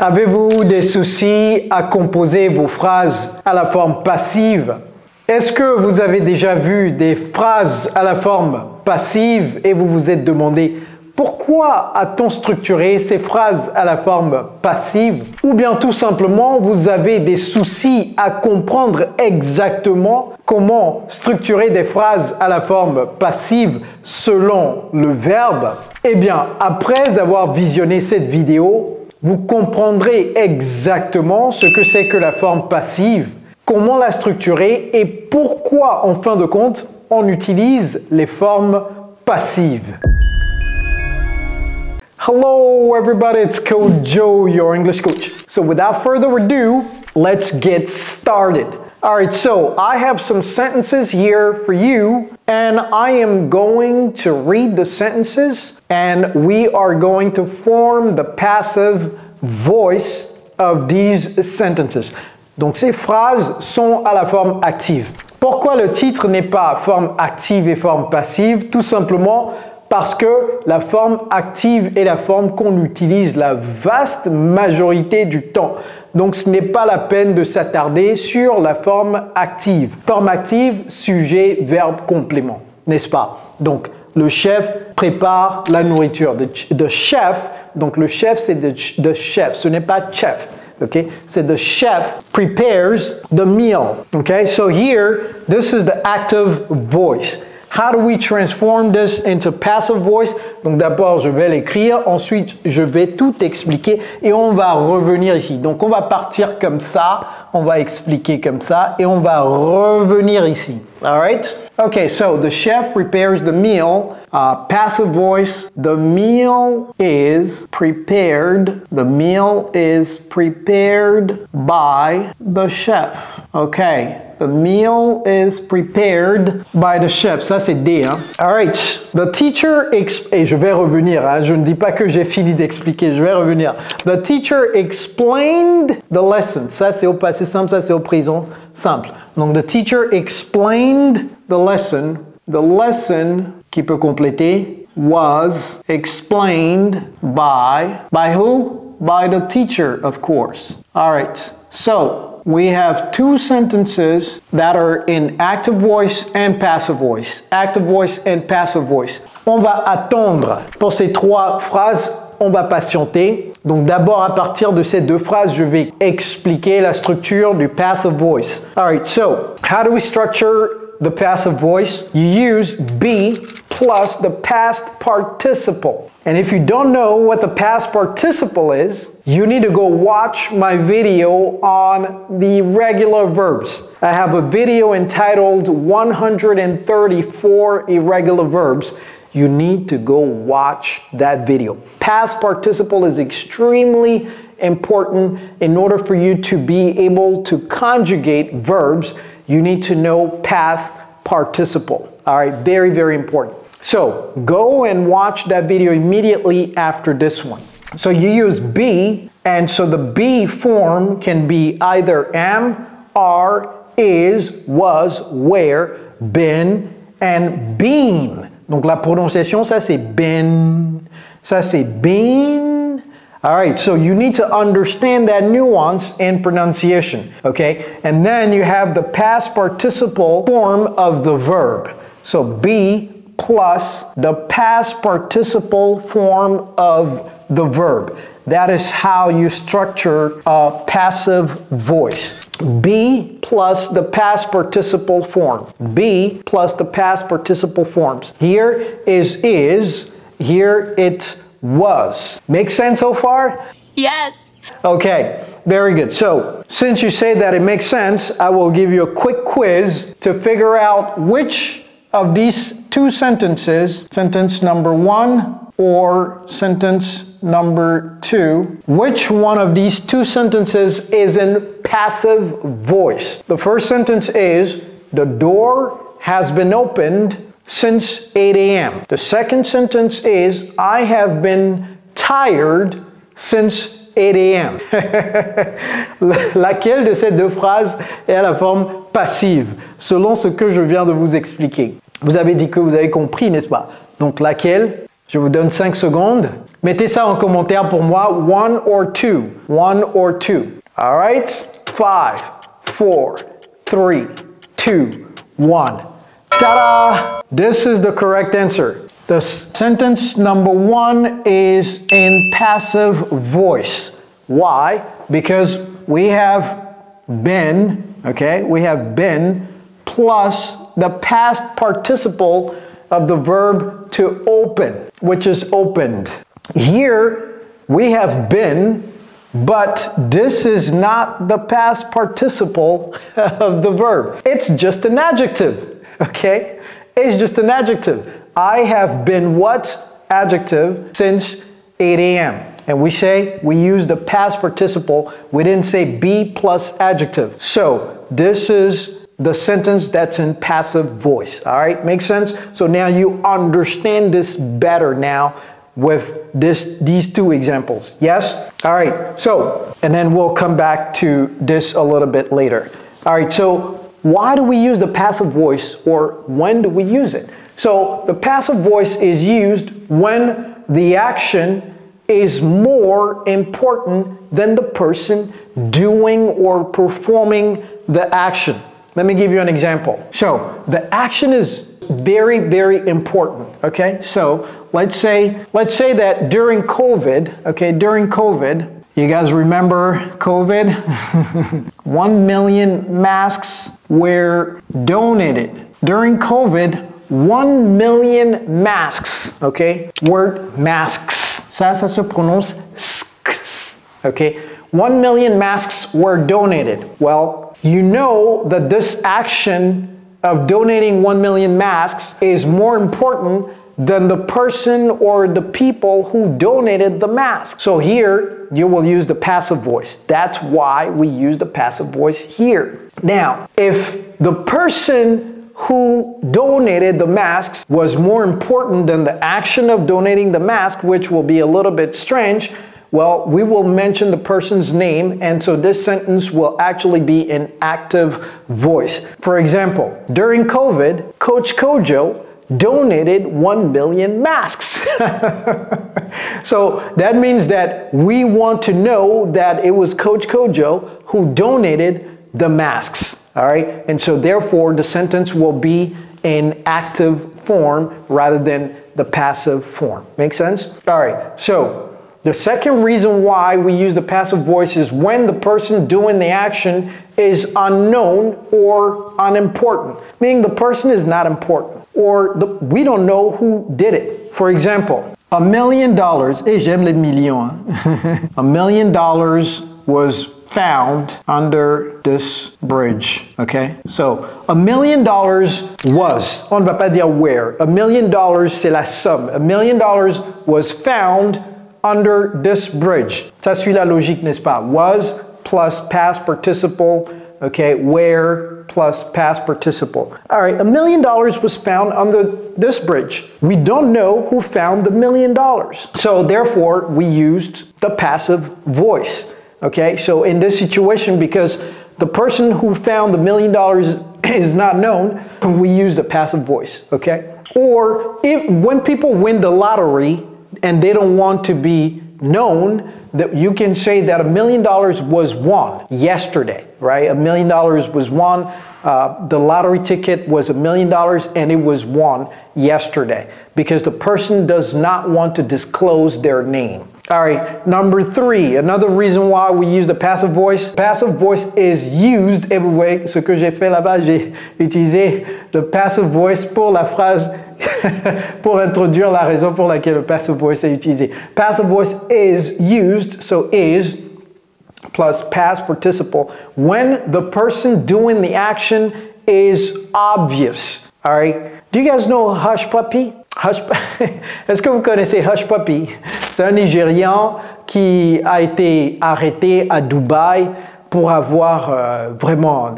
Avez-vous des soucis à composer vos phrases à la forme passive? Est-ce que vous avez déjà vu des phrases à la forme passive et vous vous êtes demandé pourquoi a-t-on structuré ces phrases à la forme passive? Ou bien tout simplement, vous avez des soucis à comprendre exactement comment structurer des phrases à la forme passive selon le verbe? Eh bien, après avoir visionné cette vidéo, vous comprendrez exactement ce que c'est que la forme passive, comment la structurer et pourquoi, en fin de compte, on utilise les formes passives. Hello everybody, it's Coach Joe, your English coach. So without further ado, let's get started. Alright, so I have some sentences here for you and I am going to read the sentences and we are going to form the passive voice of these sentences. Donc ces phrases sont à la forme active. Pourquoi le titre n'est pas forme active et forme passive? Tout simplement parce que la forme active est la forme qu'on utilise la vaste majorité du temps. Donc, ce n'est pas la peine de s'attarder sur la forme active. Forme active, sujet, verbe, complément, n'est-ce pas? Donc, le chef prépare la nourriture. The chef, donc le chef, c'est the chef, ce n'est pas chef. Okay, so the chef prepares the meal. Okay, so here, this is the active voice. How do we transform this into passive voice? Donc d'abord, je vais l'écrire, ensuite, je vais tout expliquer et on va revenir ici. Donc on va partir comme ça, on va expliquer comme ça et on va revenir ici. All right? Okay, so the chef prepares the meal. Passive voice, the meal is prepared. The meal is prepared by the chef. Okay. The meal is prepared by the chef. Ça, c'est D. Hein? All right. The teacher et je vais revenir. Hein? Je ne dis pas que j'ai fini d'expliquer. Je vais revenir. The teacher explained the lesson. Ça, c'est au passé simple. Ça, c'est au présent simple. Donc, the teacher explained the lesson. The lesson, qui peut compléter, was explained by who? By the teacher, of course. All right. So, we have two sentences that are in active voice and passive voice. Active voice and passive voice. On va attendre pour ces trois phrases, on va patienter. Donc d'abord à partir de ces deux phrases, je vais expliquer la structure du passive voice. Alright, so how do we structure the passive voice? You use be plus the past participle. And if you don't know what the past participle is, you need to go watch my video on the regular verbs. I have a video entitled 134 Irregular Verbs. You need to go watch that video. Past participle is extremely important. In order for you to be able to conjugate verbs, you need to know past participle. All right, very, very important. So go and watch that video immediately after this one. So you use be, and so the be form can be either am, are, is, was, were, been, and been. Donc la prononciation, ça c'est been, ça c'est been. All right, so you need to understand that nuance in pronunciation, okay? And then you have the past participle form of the verb. So be plus the past participle form of the verb. That is how you structure a passive voice. Be plus the past participle form. Be plus the past participle forms. Here is, here it was. Make sense so far? Yes. Okay, very good. So, since you say that it makes sense, I will give you a quick quiz to figure out which of these two sentences, sentence number 1 or sentence number 2, which one of these two sentences is in passive voice? The first sentence is, the door has been opened since 8 a.m. The second sentence is, I have been tired since 8 a.m. Laquelle de ces deux phrases est à la forme passive, selon ce que je viens de vous expliquer? Vous avez dit que vous avez compris, n'est-ce pas? Donc laquelle? Je vous donne 5 secondes. Mettez ça en commentaire pour moi. One or two. One or two. All right? 5, 4, 3, 2, 1. Ta-da! This is the correct answer. The sentence number 1 is in passive voice. Why? Because we have been, okay? We have been plus the past participle of the verb to open, which is opened. Here we have been, but this is not the past participle of the verb. It's just an adjective, okay? It's just an adjective. I have been what adjective since 8 a.m. And we use the past participle. We didn't say be plus adjective. So this is the sentence that's in passive voice. All right, makes sense? So now you understand this better now with these two examples. Yes? All right, so, and then we'll come back to this a little bit later. All right, so why do we use the passive voice, or when do we use it? So the passive voice is used when the action is more important than the person doing or performing the action. Let me give you an example. So the action is very, very important, okay? So let's say that during COVID, okay, during COVID, you guys remember COVID? 1 million masks were donated. During COVID, 1 million masks, okay? Word masks. Ça se prononce sks, okay? 1 million masks were donated. Well, you know that this action of donating 1 million masks is more important than the person or the people who donated the mask. So here, you will use the passive voice. That's why we use the passive voice here. Now, if the person who donated the masks was more important than the action of donating the mask, which will be a little bit strange, well, we will mention the person's name, and so this sentence will actually be in active voice. For example, during COVID, Coach Kojo donated 1 million masks. So that means that we want to know that it was Coach Kojo who donated the masks. All right, and so therefore the sentence will be in active form rather than the passive form. Make sense? All right, so the second reason why we use the passive voice is when the person doing the action is unknown or unimportant, meaning the person is not important, or we don't know who did it. For example, $1 million, et j'aime les millions, $1 million was found under this bridge, okay? So, $1 million was, on ne va pas dire where, $1 million c'est la somme. $1 million was found under this bridge. Ça suit la logique, n'est-ce pas? Was plus past participle, okay? Where plus past participle. All right, $1 million was found under this bridge. We don't know who found the $1 million. So therefore, we used the passive voice. Okay, so in this situation, because the person who found the $1 million is not known, we use the passive voice, okay? Or when people win the lottery and they don't want to be known, that you can say that $1 million was won yesterday, right? $1 million was won. The lottery ticket was $1 million and it was won yesterday because the person does not want to disclose their name. All right, number 3, another reason why we use the passive voice. Passive voice is used, et vous voyez ce que j'ai fait là-bas, j'ai utilisé le passive voice pour la phrase, pour introduire la raison pour laquelle le passive voice est utilisé. Passive voice is used, so is plus past participle, when the person doing the action is obvious. All right, do you guys know Hush Puppy? Est-ce que vous connaissez Hush Puppy? C'est un Nigérian qui a été arrêté à Dubaï pour avoir vraiment...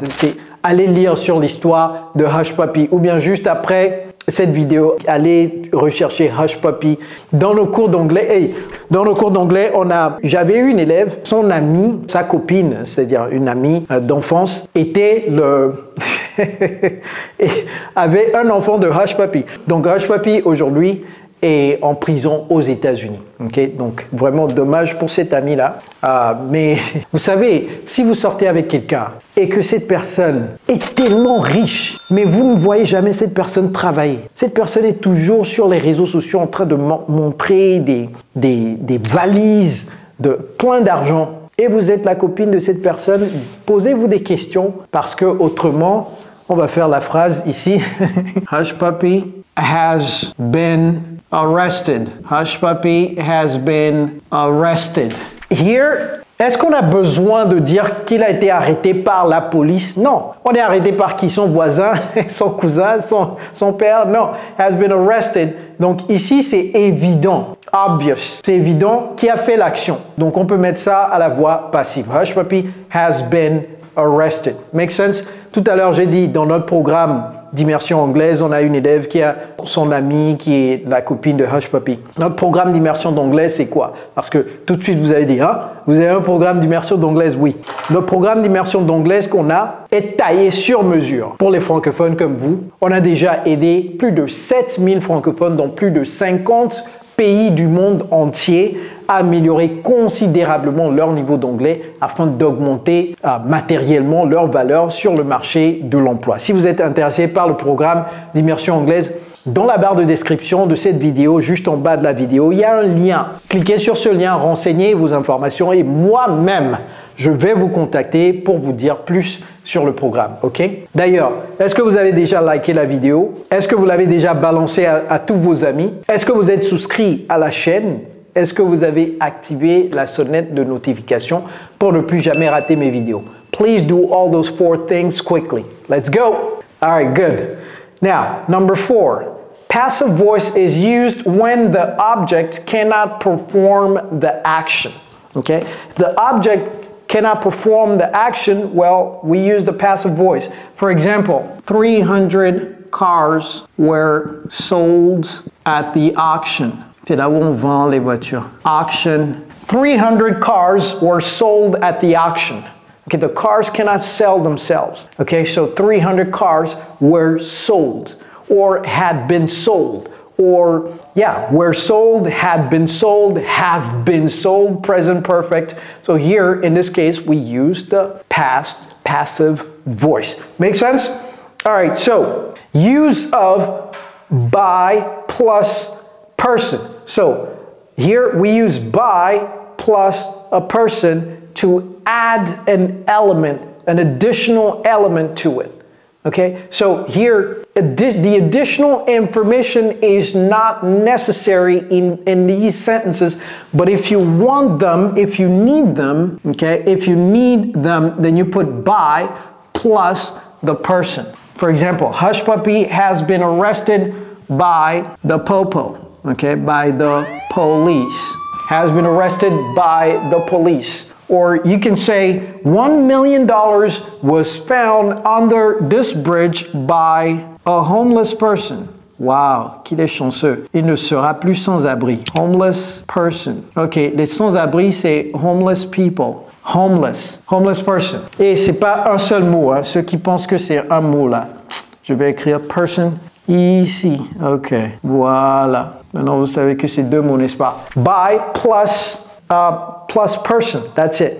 Allez lire sur l'histoire de Hush Puppy ou bien juste après cette vidéo, allez rechercher Hush Puppy. Dans nos cours d'anglais, j'avais une élève, son amie, sa copine, c'est-à-dire une amie d'enfance, était avait un enfant de Hush Puppy. Donc Hush Puppy aujourd'hui est en prison aux États-Unis. Okay? Donc, vraiment dommage pour cet ami-là. Mais vous savez, si vous sortez avec quelqu'un et que cette personne est tellement riche, mais vous ne voyez jamais cette personne travailler. Cette personne est toujours sur les réseaux sociaux en train de montrer des valises de plein d'argent. Et vous êtes la copine de cette personne, posez-vous des questions parce que autrement, on va faire la phrase ici. Hush puppy has been arrested. Hush puppy has been arrested. Here, est-ce qu'on a besoin de dire qu'il a été arrêté par la police? Non. On est arrêté par qui? Son voisin, son cousin, son père? Non. Has been arrested. Donc ici, c'est évident. Obvious. C'est évident qui a fait l'action. Donc on peut mettre ça à la voix passive. Hush puppy has been arrested. Make sense? Tout à l'heure, j'ai dit dans notre programme d'immersion anglaise, on a une élève qui a son amie qui est la copine de Hush Puppy. Notre programme d'immersion d'anglaise, c'est quoi? Parce que tout de suite, vous avez dit, hein? Vous avez un programme d'immersion d'anglaise? Oui. Notre programme d'immersion d'anglaise qu'on a est taillé sur mesure pour les francophones comme vous. On a déjà aidé plus de 7000 francophones dans plus de 50 pays du monde entier à améliorer considérablement leur niveau d'anglais afin d'augmenter matériellement leur valeur sur le marché de l'emploi. Si vous êtes intéressé par le programme d'immersion anglaise, dans la barre de description de cette vidéo, juste en bas de la vidéo, il y a un lien. Cliquez sur ce lien, renseignez vos informations et moi-même, je vais vous contacter pour vous dire plus sur le programme, ok? D'ailleurs, est-ce que vous avez déjà liké la vidéo? Est-ce que vous l'avez déjà balancé à tous vos amis? Est-ce que vous êtes souscrit à la chaîne? Est-ce que vous avez activé la sonnette de notification pour ne plus jamais rater mes vidéos? Please do all those 4 things quickly. Let's go! All right, good. Now, number 4. Passive voice is used when the object cannot perform the action. Okay? The object cannot perform the action, well, we use the passive voice. For example, 300 cars were sold at the auction. C'est là où on vend les voitures. Auction. 300 cars were sold at the auction. Okay, the cars cannot sell themselves. Okay, so 300 cars were sold or had been sold. Or, yeah, were sold, had been sold, have been sold, present perfect. So here, in this case, we use the past passive voice. Make sense? All right, so use of by plus person. So here we use by plus a person to add an element, an additional element to it. Okay, so here the additional information is not necessary in these sentences, but if you want them, if you need them, okay, if you need them, then you put by plus the person. For example, Hush Puppy has been arrested by the popo, okay, by the police. Has been arrested by the police. Or you can say $1 million was found under this bridge by a homeless person. Wow, qu'il est chanceux. Il ne sera plus sans abri. Homeless person. Ok, les sans-abri, c'est homeless people. Homeless. Homeless person. Et c'est pas un seul mot, hein. Ceux qui pensent que c'est un mot là. Je vais écrire person ici. Ok, voilà. Maintenant, vous savez que c'est 2 mots, n'est-ce pas? By plus person. That's it.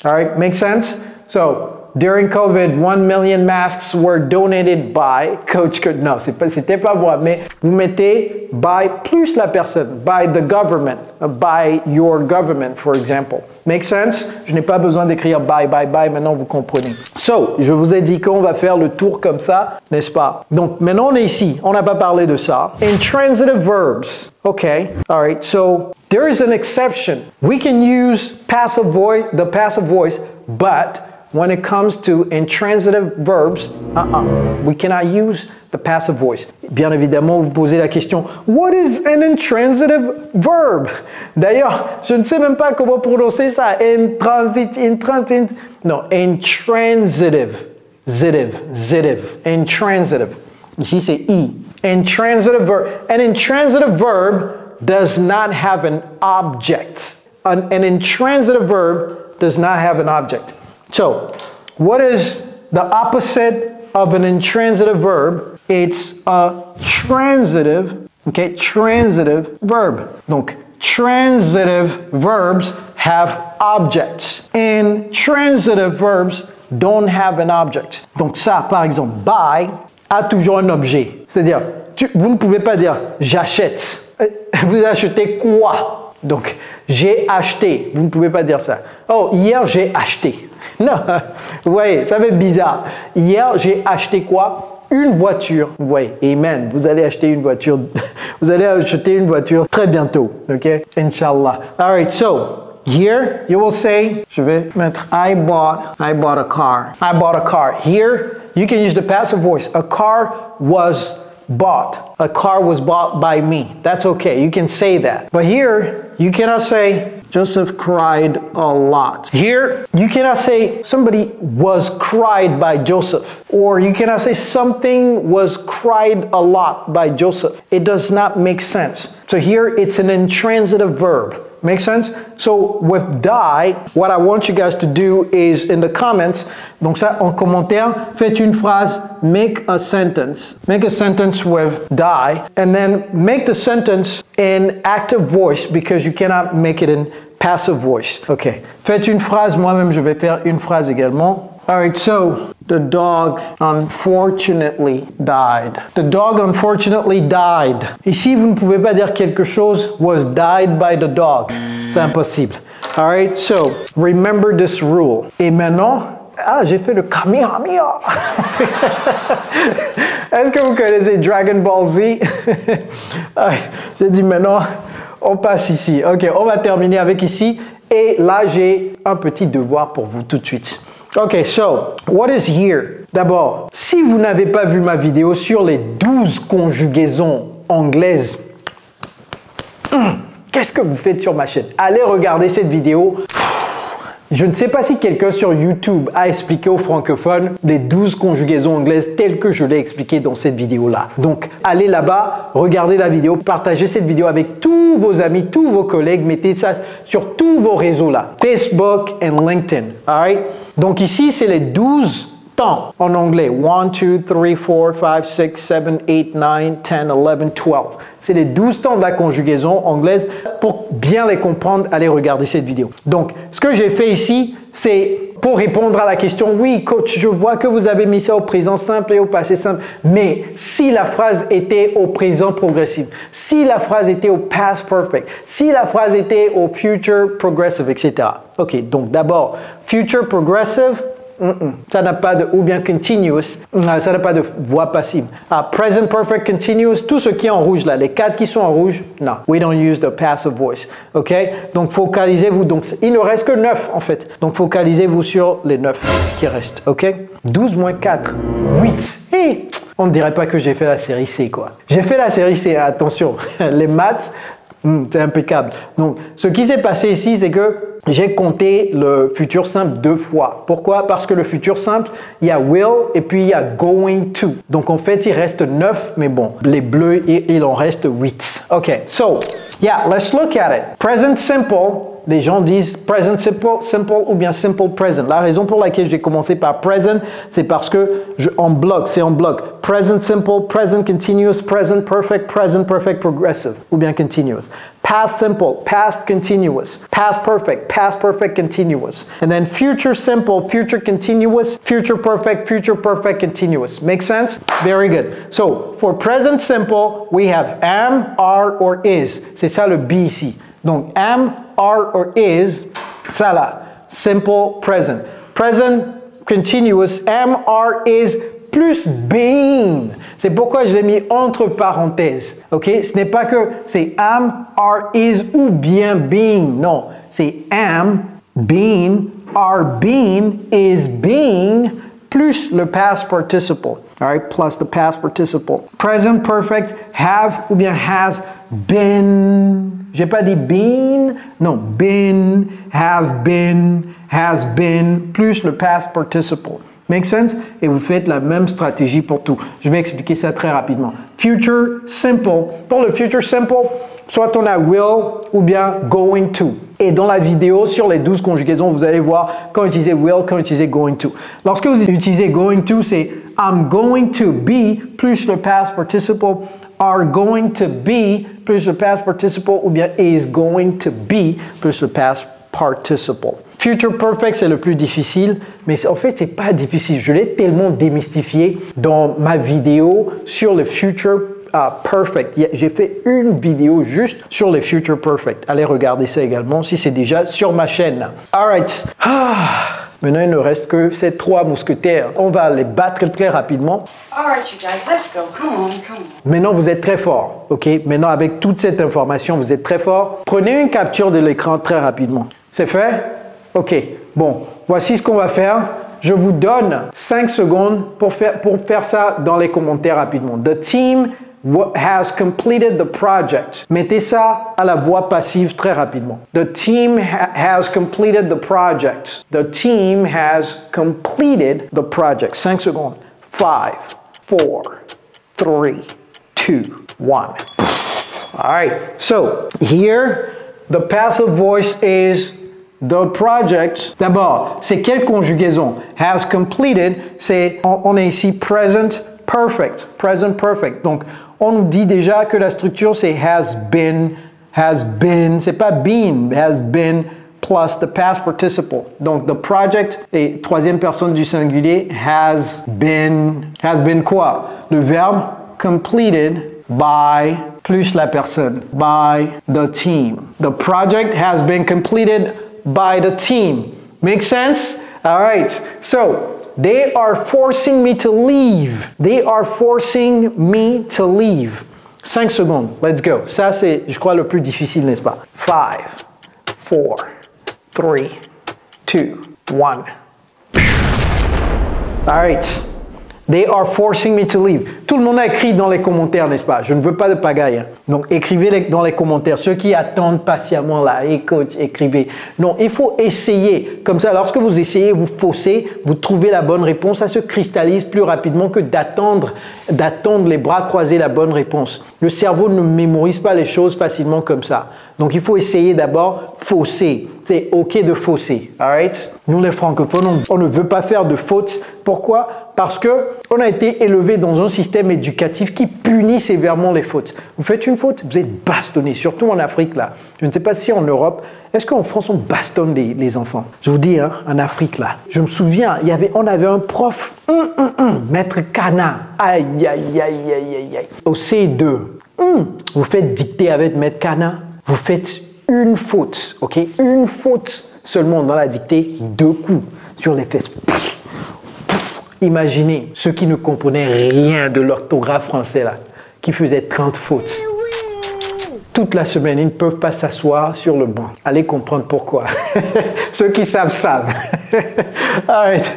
All right, makes sense? So, during COVID, 1 million masks were donated by Coach Kurt. Non, c'était pas moi, mais vous mettez by plus la personne, by the government, by your government, for example. Make sense? Je n'ai pas besoin d'écrire by, maintenant vous comprenez. So, je vous ai dit qu'on va faire le tour comme ça, n'est-ce pas? Donc, maintenant on est ici, on n'a pas parlé de ça. Intransitive verbs. Okay, all right, so there is an exception. We can use passive voice, the passive voice, but when it comes to intransitive verbs, we cannot use the passive voice. Bien évidemment, vous posez la question, what is an intransitive verb? D'ailleurs, je ne sais même pas comment prononcer ça. Non, intransitive. Intransitive. Ici, c'est I. Intransitive verb. An intransitive verb does not have an object. An intransitive verb does not have an object. So, what is the opposite of an intransitive verb? It's a transitive OK? Transitive verb. Donc, transitive verbs have objects. And transitive verbs don't have an object. Donc ça, par exemple, buy a toujours un objet. C'est-à-dire, vous ne pouvez pas dire j'achète. Vous achetez quoi? Donc, j'ai acheté. Vous ne pouvez pas dire ça. Oh, hier, j'ai acheté. Non, vous voyez, ça fait bizarre. Hier, j'ai acheté quoi? Une voiture. Vous voyez, amen. Vous allez acheter une voiture. Vous allez acheter une voiture très bientôt. OK? Inch'Allah. All right, so here you will say, je vais mettre I bought a car. I bought a car. Here, you can use the passive voice. A car was bought. A car was bought by me. That's okay. You can say that. But here, you cannot say Joseph cried a lot. Here, you cannot say somebody was cried by Joseph. Or you cannot say something was cried a lot by Joseph. It does not make sense. So here, it's an intransitive verb. Make sense? So with die, what I want you guys to do is in the comments, donc ça en commentaire, faites une phrase, make a sentence. Make a sentence with die, and then make the sentence in active voice because you cannot make it in passive voice. Ok. Faites une phrase, moi-même je vais faire une phrase également. Alright, so the dog unfortunately died. The dog unfortunately died. Ici, vous ne pouvez pas dire quelque chose was died by the dog. C'est impossible. Alright, so remember this rule. Et maintenant, j'ai fait le Kamehameha. Est-ce que vous connaissez Dragon Ball Z? J'ai dit maintenant, on passe ici. Ok, on va terminer avec ici. Et là, j'ai un petit devoir pour vous tout de suite. Ok, so, what is here? D'abord, si vous n'avez pas vu ma vidéo sur les 12 conjugaisons anglaises, qu'est-ce que vous faites sur ma chaîne? Allez regarder cette vidéo. Je ne sais pas si quelqu'un sur YouTube a expliqué aux francophones les 12 conjugaisons anglaises telles que je l'ai expliqué dans cette vidéo-là. Donc, allez là-bas, regardez la vidéo, partagez cette vidéo avec tous vos amis, tous vos collègues, mettez ça sur tous vos réseaux-là, Facebook et LinkedIn. All right? Donc ici, c'est les 12 temps en anglais. 1, 2, 3, 4, 5, 6, 7, 8, 9, 10, 11, 12. C'est les 12 temps de la conjugaison anglaise. Pour bien les comprendre, allez regarder cette vidéo. Donc, ce que j'ai fait ici, c'est pour répondre à la question, oui, coach, je vois que vous avez mis ça au présent simple et au passé simple, mais si la phrase était au présent progressif, si la phrase était au past perfect, si la phrase était au future progressive, etc. Ok, donc d'abord, future progressive, ça n'a pas de, ou bien continuous, ça n'a pas de voix passive. Present perfect continuous, tout ce qui est en rouge là, les 4 qui sont en rouge, non, we don't use the passive voice. Ok, donc focalisez-vous, donc il ne reste que 9 en fait, donc focalisez-vous sur les 9 qui restent. Ok, 12 moins 4, 8. Hey, on ne dirait pas que j'ai fait la série C quoi. J'ai fait la série C, attention, les maths, c'est impeccable. Donc ce qui s'est passé ici, c'est que j'ai compté le futur simple 2 fois. Pourquoi? Parce que le futur simple, il y a will et puis il y a going to. Donc en fait, il reste 9, mais bon, les bleus, il en reste 8. Ok, so, yeah, let's look at it. Present simple, les gens disent present simple ou bien simple present. La raison pour laquelle j'ai commencé par present, c'est parce que c'est en bloc. Present simple, present continuous, present perfect progressive ou bien continuous. Past simple, past continuous, past perfect continuous. And then future simple, future continuous, future perfect continuous. Make sense? Very good. So, for present simple, we have am, are, or is. C'est ça le B ici. Donc, am, are, or is, ça là. Simple present. Present continuous, am, are, is, plus being. C'est pourquoi je l'ai mis entre parenthèses. Ok? Ce n'est pas que c'est am, are, is ou bien being. Non. C'est am, being, are being, is being, plus le past participle. Alright? Plus the past participle. Present perfect, have ou bien has been. J'ai pas dit been. Non. Been, have been, has been, plus le past participle. Make sense? Et vous faites la même stratégie pour tout. Je vais expliquer ça très rapidement. Future simple. Pour le future simple, soit on a will ou bien going to. Et dans la vidéo sur les 12 conjugaisons, vous allez voir quand utiliser will, quand utiliser going to. Lorsque vous utilisez going to, c'est I'm going to be plus le past participle are going to be plus le past participle ou bien is going to be plus le past participle. Future perfect, c'est le plus difficile, mais en fait, c'est pas difficile. Je l'ai tellement démystifié dans ma vidéo sur le future perfect. J'ai fait une vidéo juste sur les future perfect. Allez regarder ça également si c'est déjà sur ma chaîne. Alright. Maintenant, il ne reste que ces 3 mousquetaires. On va les battre très rapidement. Alright, you guys, let's go. Come on, come on. Maintenant, vous êtes très fort, ok? Maintenant, avec toute cette information, vous êtes très fort. Prenez une capture de l'écran très rapidement. C'est fait? Ok. Bon, voici ce qu'on va faire. Je vous donne 5 secondes pour faire ça dans les commentaires rapidement. The team has completed the project. Mettez ça à la voix passive très rapidement. The team has completed the project. The team has completed the project. 5 secondes. 5, 4, 3, 2, 1. All right. So here, the passive voice is the project. D'abord, c'est quelle conjugaison? Has completed, c'est, on est ici present perfect. Present perfect. Donc, on nous dit déjà que la structure c'est has been, c'est pas been, has been plus the past participle. Donc, the project est troisième personne du singulier, has been quoi? Le verbe completed by plus la personne, by the team. The project has been completed by the team. Make sense? All right. So, they are forcing me to leave. They are forcing me to leave. 5 secondes. Let's go. Ça, c'est, je crois, le plus difficile, n'est-ce pas? 5, 4, 3, 2, 1. All right. They are forcing me to leave. Tout le monde a écrit dans les commentaires, n'est-ce pas? Je ne veux pas de pagaille. Hein. Donc, écrivez dans les commentaires. Ceux qui attendent patiemment là, écoute, écrivez. Non, il faut essayer. Comme ça, lorsque vous essayez, vous faussez, vous trouvez la bonne réponse. Ça se cristallise plus rapidement que d'attendre les bras croisés la bonne réponse. Le cerveau ne mémorise pas les choses facilement comme ça. Donc, il faut essayer d'abord fausser. C'est OK de fausser. All right? Nous, les francophones, on ne veut pas faire de fautes. Pourquoi? Parce qu'on a été élevé dans un système éducatif qui punit sévèrement les fautes. Vous faites une faute, vous êtes bastonné, surtout en Afrique là. Je ne sais pas si en Europe, est-ce qu'en France on bastonne les enfants? Je vous dis, hein, en Afrique là, je me souviens, on avait un prof, maître Cana, aïe, aïe, aïe, aïe, aïe, aïe. Au C2, vous faites dicter avec maître Cana, vous faites une faute, ok? Une faute seulement dans la dictée, 2 coups sur les fesses. Imaginez ceux qui ne comprenaient rien de l'orthographe français là, qui faisaient 30 fautes. Toute la semaine, ils ne peuvent pas s'asseoir sur le banc. Allez comprendre pourquoi. Ceux qui savent, savent. Alright.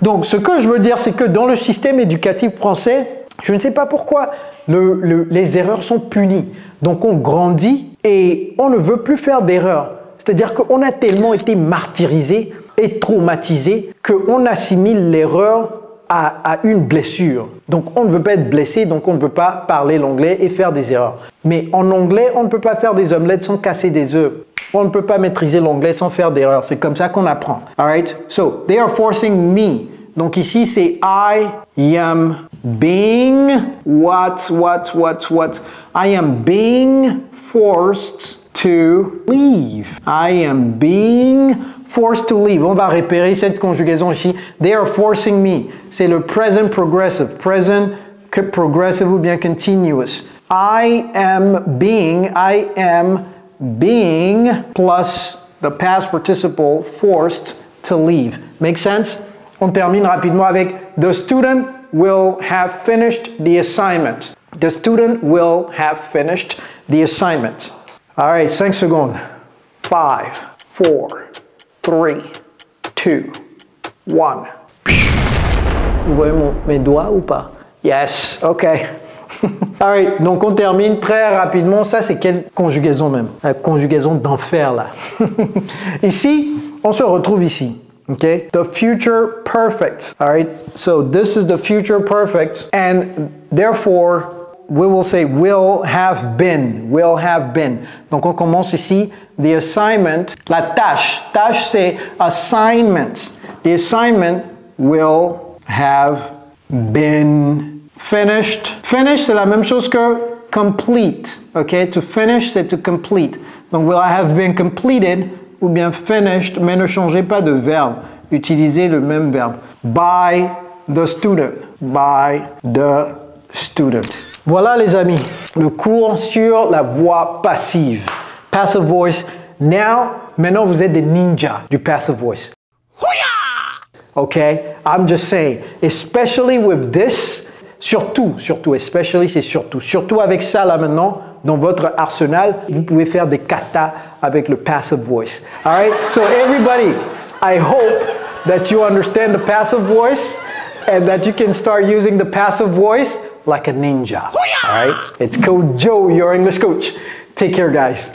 Donc, ce que je veux dire, c'est que dans le système éducatif français, je ne sais pas pourquoi, les erreurs sont punies. Donc, on grandit et on ne veut plus faire d'erreurs. C'est-à-dire qu'on a tellement été martyrisé et traumatisé qu'on assimile l'erreur à une blessure. Donc, on ne veut pas être blessé, donc on ne veut pas parler l'anglais et faire des erreurs. Mais en anglais, on ne peut pas faire des omelettes sans casser des œufs. On ne peut pas maîtriser l'anglais sans faire d'erreurs. C'est comme ça qu'on apprend. Alright? So, they are forcing me. Donc ici, c'est I am being what? I am being forced to leave. I am being forced to leave. On va repérer cette conjugaison ici. They are forcing me. C'est le present progressive. Present progressive ou bien continuous. I am being plus the past participle forced to leave. Make sense? On termine rapidement avec the student will have finished the assignment. The student will have finished the assignment. All right, 5 secondes. 5, 4, 3, 2, 1. Vous voyez mes doigts ou pas? Yes, ok. All right, donc on termine très rapidement. Ça, c'est quelle conjugaison même? La conjugaison d'enfer là. Ici, on se retrouve ici. Okay, the future perfect. All right, so this is the future perfect, and therefore we will say will have been. Will have been. Donc on commence ici. The assignment, la tâche. Tâche c'est assignment. The assignment will have been finished. Finish, c'est la même chose que complete. OK? To finish, c'est to complete. Donc, will I have been completed ou bien finished, mais ne changez pas de verbe. Utilisez le même verbe. By the student. By the student. Voilà les amis, le cours sur la voix passive. Passive voice. Maintenant vous êtes des ninjas du passive voice. Okay? I'm just saying, especially with this, surtout, especially c'est surtout avec ça là maintenant, dans votre arsenal, vous pouvez faire des katas avec le passive voice. Alright? So everybody, I hope that you understand the passive voice and that you can start using the passive voice like a ninja. Alright? It's Coach Joe, your English coach. Take care, guys.